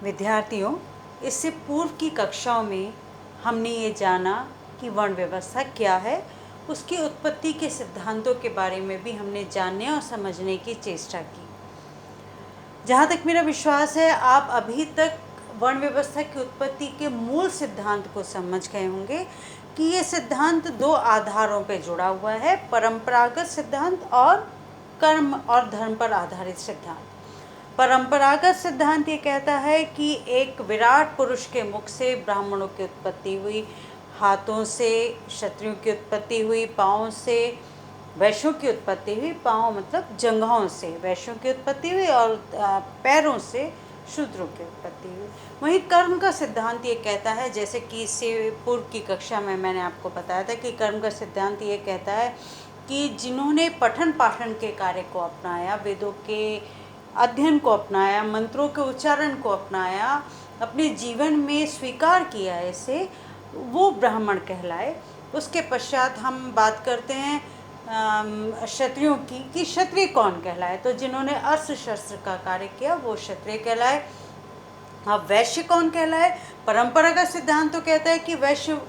विद्यार्थियों, इससे पूर्व की कक्षाओं में हमने ये जाना कि वर्ण व्यवस्था क्या है, उसकी उत्पत्ति के सिद्धांतों के बारे में भी हमने जानने और समझने की चेष्टा की। जहाँ तक मेरा विश्वास है, आप अभी तक वर्ण व्यवस्था की उत्पत्ति के मूल सिद्धांत को समझ गए होंगे कि ये सिद्धांत दो आधारों पर जुड़ा हुआ है, परंपरागत सिद्धांत और कर्म और धर्म पर आधारित सिद्धांत। परंपरागत सिद्धांत ये कहता है कि एक विराट पुरुष के मुख से ब्राह्मणों की उत्पत्ति हुई, हाथों से क्षत्रियों की उत्पत्ति हुई, पाँव से वैश्यों की उत्पत्ति हुई, पाँव मतलब जंघाओं से वैश्यों की उत्पत्ति हुई और पैरों से शूद्रों की उत्पत्ति हुई। वहीं कर्म का सिद्धांत ये कहता है, जैसे कि इससे पूर्व की कक्षा में मैंने आपको बताया था कि कर्म का सिद्धांत ये कहता है कि जिन्होंने पठन पाठन के कार्य को अपनाया, वेदों के अध्ययन को अपनाया, मंत्रों के उच्चारण को अपनाया, अपने जीवन में स्वीकार किया इसे, वो ब्राह्मण कहलाए। उसके पश्चात हम बात करते हैं क्षत्रियों की कि क्षत्रिय कौन कहलाए। तो जिन्होंने अस्त्र शस्त्र का कार्य किया वो क्षत्रिय कहलाए। अब वैश्य कौन कहलाए? परंपरा का सिद्धांत तो कहता है कि वैश्य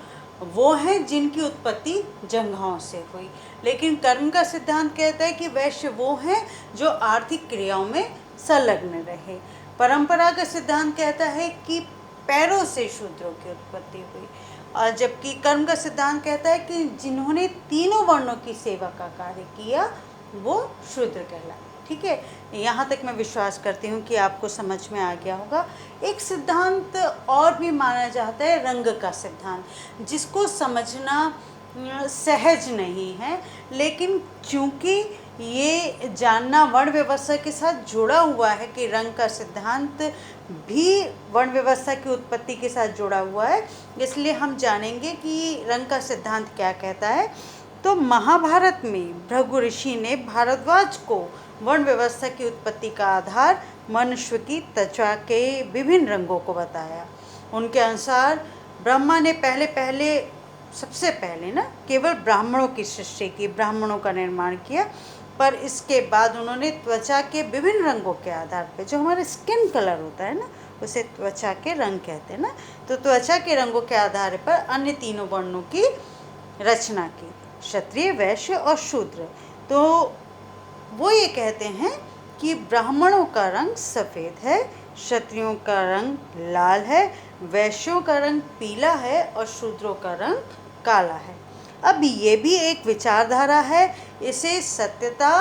वो हैं जिनकी उत्पत्ति जंघाओं से हुई, लेकिन कर्म का सिद्धांत कहता है कि वैश्य वो हैं जो आर्थिक क्रियाओं में संलग्न रहे। परंपरा का सिद्धांत कहता है कि पैरों से शूद्रों की उत्पत्ति हुई, और जबकि कर्म का सिद्धांत कहता है कि जिन्होंने तीनों वर्णों की सेवा का कार्य किया वो शूद्र कहलाए। ठीक है, यहाँ तक मैं विश्वास करती हूँ कि आपको समझ में आ गया होगा। एक सिद्धांत और भी माना जाता है, रंग का सिद्धांत, जिसको समझना सहज नहीं है, लेकिन चूँकि ये जानना वर्ण व्यवस्था के साथ जुड़ा हुआ है कि रंग का सिद्धांत भी वर्ण व्यवस्था की उत्पत्ति के साथ जुड़ा हुआ है, इसलिए हम जानेंगे कि रंग का सिद्धांत क्या कहता है। तो महाभारत में भृगु ऋषि ने भारद्वाज को वर्ण व्यवस्था की उत्पत्ति का आधार मनुष्य की त्वचा के विभिन्न रंगों को बताया। उनके अनुसार ब्रह्मा ने सबसे पहले ना केवल ब्राह्मणों की सृष्टि की, ब्राह्मणों का निर्माण किया, पर इसके बाद उन्होंने त्वचा के विभिन्न रंगों के आधार पर, जो हमारा स्किन कलर होता है ना, उसे त्वचा के रंग कहते हैं ना, तो त्वचा के रंगों के आधार पर अन्य तीनों वर्णों की रचना की, क्षत्रिय, वैश्य और शूद्र। तो वो ये कहते हैं कि ब्राह्मणों का रंग सफ़ेद है, क्षत्रियों का रंग लाल है, वैश्यों का रंग पीला है और शूद्रों का रंग काला है। अब ये भी एक विचारधारा है, इसे सत्यता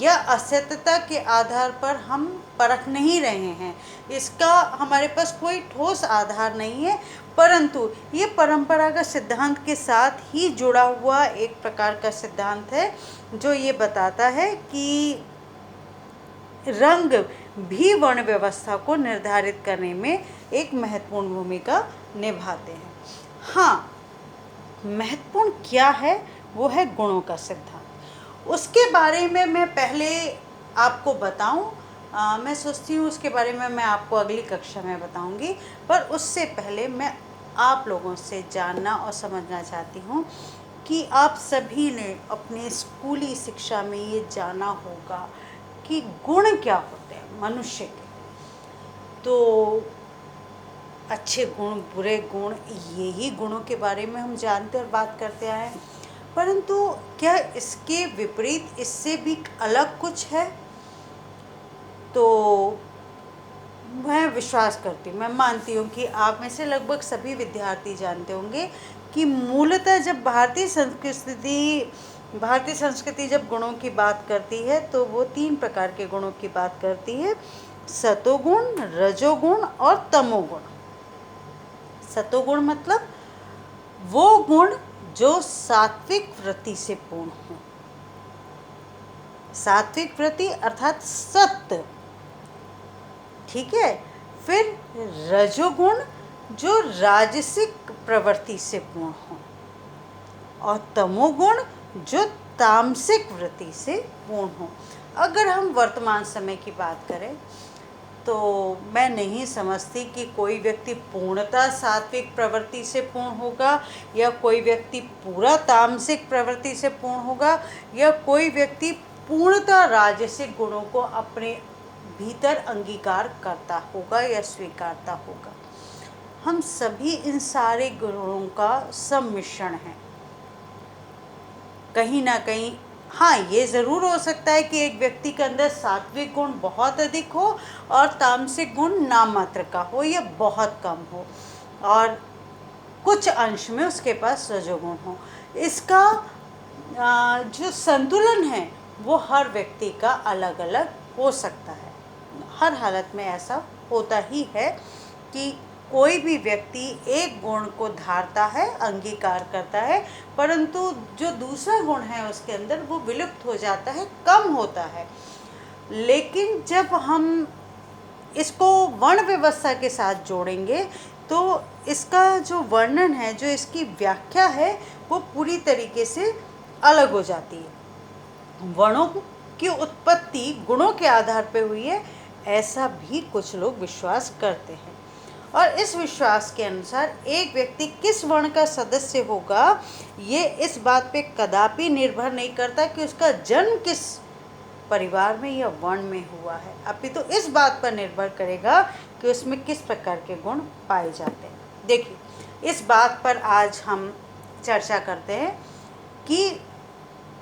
या असत्यता के आधार पर हम परख नहीं रहे हैं, इसका हमारे पास कोई ठोस आधार नहीं है, परंतु ये परंपरागत सिद्धांत के साथ ही जुड़ा हुआ एक प्रकार का सिद्धांत है, जो ये बताता है कि रंग भी वर्ण व्यवस्था को निर्धारित करने में एक महत्वपूर्ण भूमिका निभाते हैं। हाँ, महत्वपूर्ण क्या है? वो है गुणों का सिद्धांत। उसके बारे में मैं पहले आपको बताऊं, मैं सोचती हूँ उसके बारे में मैं आपको अगली कक्षा में बताऊंगी, पर उससे पहले मैं आप लोगों से जानना और समझना चाहती हूँ कि आप सभी ने अपने स्कूली शिक्षा में ये जाना होगा कि गुण क्या होते हैं मनुष्य के। तो अच्छे गुण, बुरे गुण, यही गुणों के बारे में हम जानते और बात करते आए हैं, परंतु क्या इसके विपरीत इससे भी अलग कुछ है? तो मैं विश्वास करती हूँ, मैं मानती हूँ कि आप में से लगभग सभी विद्यार्थी जानते होंगे कि मूलतः जब भारतीय संस्कृति जब गुणों की बात करती है तो वो 3 प्रकार के गुणों की बात करती है: सतोगुण, रजोगुण और तमोगुण। सतोगुण मतलब वो गुण जो सात्विक वृत्ति से पूर्ण हो, सात्विक वृत्ति अर्थात सत्य। ठीक है। फिर रजोगुण जो राजसिक प्रवृत्ति से पूर्ण हो, और तमोगुण जो तामसिक वृत्ति से पूर्ण हो। अगर हम वर्तमान समय की बात करें तो मैं नहीं समझती कि कोई व्यक्ति पूर्णतः सात्विक प्रवृत्ति से पूर्ण होगा, या कोई व्यक्ति पूरा तामसिक प्रवृत्ति से पूर्ण होगा, या कोई व्यक्ति पूर्णतः राजसिक गुणों को अपने भीतर अंगीकार करता होगा या स्वीकारता होगा। हम सभी इन सारे गुणों का सम्मिश्रण है। कहीं ना कहीं हाँ, ये ज़रूर हो सकता है कि एक व्यक्ति के अंदर सात्विक गुण बहुत अधिक हो और तामसिक गुण नाम मात्र का हो या बहुत कम हो, और कुछ अंश में उसके पास रजोगुण हो। इसका जो संतुलन है वो हर व्यक्ति का अलग अलग हो सकता है। हर हालत में ऐसा होता ही है कि कोई भी व्यक्ति एक गुण को धारता है, अंगीकार करता है, परंतु जो दूसरा गुण है उसके अंदर वो विलुप्त हो जाता है, कम होता है। लेकिन जब हम इसको वर्ण व्यवस्था के साथ जोड़ेंगे तो इसका जो वर्णन है, जो इसकी व्याख्या है, वो पूरी तरीके से अलग हो जाती है। वर्णों की उत्पत्ति गुणों के आधार पर हुई है, ऐसा भी कुछ लोग विश्वास करते हैं। और इस विश्वास के अनुसार एक व्यक्ति किस वर्ण का सदस्य होगा, ये इस बात पे कदापि निर्भर नहीं करता कि उसका जन्म किस परिवार में या वर्ण में हुआ है, अपितु तो इस बात पर निर्भर करेगा कि उसमें किस प्रकार के गुण पाए जाते हैं। देखिए, इस बात पर आज हम चर्चा करते हैं कि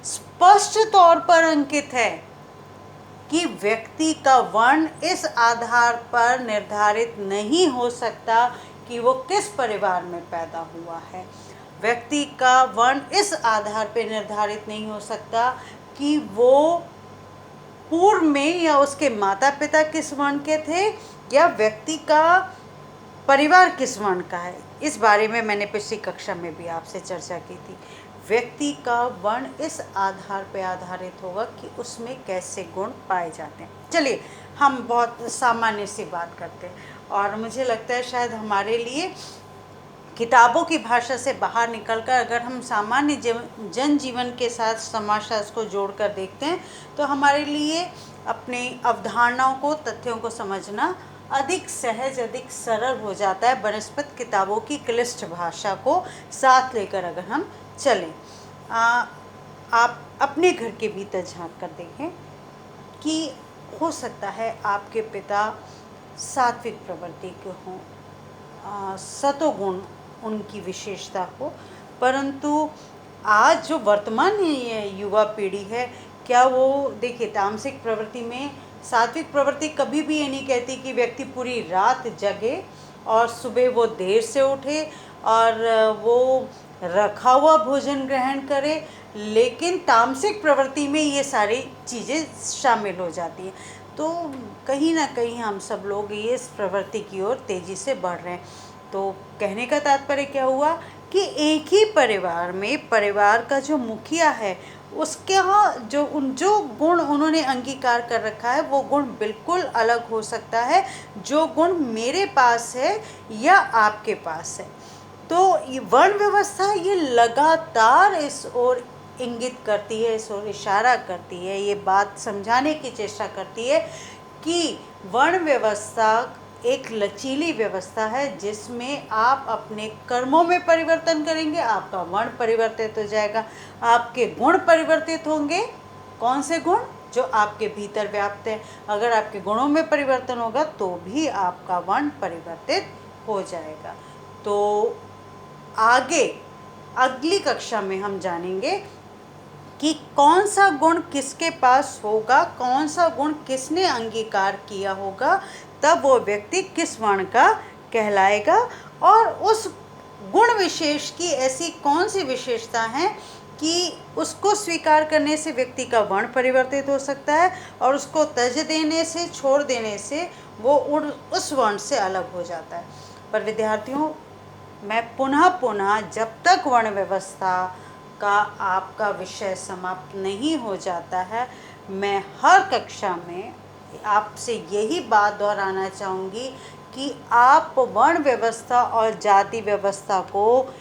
स्पष्ट तौर पर अंकित है कि व्यक्ति का वर्ण इस आधार पर निर्धारित नहीं हो सकता कि वो किस परिवार में पैदा हुआ है। व्यक्ति का वर्ण इस आधार पर निर्धारित नहीं हो सकता कि वो पूर्व में या उसके माता पिता किस वर्ण के थे या व्यक्ति का परिवार किस वर्ण का है। इस बारे में मैंने पिछली कक्षा में भी आपसे चर्चा की थी। व्यक्ति का वर्ण इस आधार पर आधारित होगा कि उसमें कैसे गुण पाए जाते हैं। चलिए, हम बहुत सामान्य सी बात करते हैं, और मुझे लगता है शायद हमारे लिए किताबों की भाषा से बाहर निकलकर अगर हम सामान्य जनजीवन के साथ समाजशास्त्र को जोड़कर देखते हैं तो हमारे लिए अपनी अवधारणाओं को, तथ्यों को समझना अधिक सहज, अधिक सरल हो जाता है बनस्पत किताबों की क्लिष्ट भाषा को साथ लेकर अगर हम चलें। आप अपने घर के भीतर झांक कर देखें कि हो सकता है आपके पिता सात्विक प्रवृत्ति के हों, सतोगुण उनकी विशेषता हो, परंतु आज जो वर्तमान युवा पीढ़ी है, क्या वो देखिए तामसिक प्रवृत्ति में सात्विक प्रवृत्ति कभी भी ये नहीं कहती कि व्यक्ति पूरी रात जगे और सुबह वो देर से उठे और वो रखा हुआ भोजन ग्रहण करे, लेकिन तामसिक प्रवृत्ति में ये सारी चीज़ें शामिल हो जाती हैं। तो कहीं ना कहीं हम सब लोग ये इस प्रवृत्ति की ओर तेज़ी से बढ़ रहे हैं। तो कहने का तात्पर्य क्या हुआ कि एक ही परिवार में परिवार का जो मुखिया है उसका जो गुण उन्होंने अंगीकार कर रखा है वो गुण बिल्कुल अलग हो सकता है जो गुण मेरे पास है या आपके पास है। तो ये वर्ण व्यवस्था ये लगातार इस ओर इंगित करती है, इस ओर इशारा करती है, ये बात समझाने की चेष्टा करती है कि वर्ण व्यवस्था एक लचीली व्यवस्था है जिसमें आप अपने कर्मों में परिवर्तन करेंगे, आपका वर्ण परिवर्तित हो जाएगा, आपके गुण परिवर्तित होंगे। कौन से गुण? जो आपके भीतर व्याप्त हैं। अगर आपके गुणों में परिवर्तन होगा तो भी आपका वर्ण परिवर्तित हो जाएगा। तो आगे अगली कक्षा में हम जानेंगे कि कौन सा गुण किसके पास होगा, कौन सा गुण किसने अंगीकार किया होगा, तब वो व्यक्ति किस वर्ण का कहलाएगा, और उस गुण विशेष की ऐसी कौन सी विशेषता है कि उसको स्वीकार करने से व्यक्ति का वर्ण परिवर्तित हो सकता है और उसको त्यज देने से, छोड़ देने से वो उस वर्ण से अलग हो जाता है। पर विद्यार्थियों, मैं पुनः जब तक वर्ण व्यवस्था का आपका विषय समाप्त नहीं हो जाता है, मैं हर कक्षा में आपसे यही बात दोहराना चाहूँगी कि आप वर्ण व्यवस्था और जाति व्यवस्था को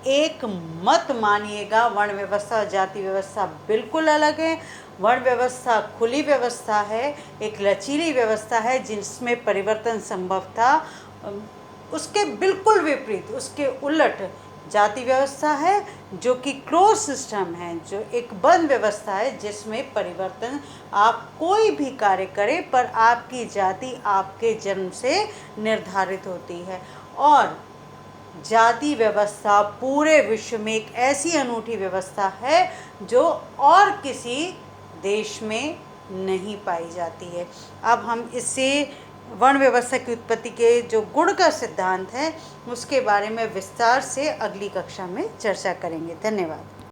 एक मत मानिएगा। वर्ण व्यवस्था और जाति व्यवस्था बिल्कुल अलग है। वर्ण व्यवस्था खुली व्यवस्था है, एक लचीली व्यवस्था है जिसमें परिवर्तन संभव था। उसके बिल्कुल विपरीत, उसके उलट जाति व्यवस्था है जो कि क्लोज सिस्टम है, जो एक बंद व्यवस्था है जिसमें परिवर्तन, आप कोई भी कार्य करें पर आपकी जाति आपके जन्म से निर्धारित होती है। और जाति व्यवस्था पूरे विश्व में एक ऐसी अनूठी व्यवस्था है जो और किसी देश में नहीं पाई जाती है। अब हम इससे वर्ण व्यवस्था की उत्पत्ति के जो गुण का सिद्धांत है उसके बारे में विस्तार से अगली कक्षा में चर्चा करेंगे। धन्यवाद।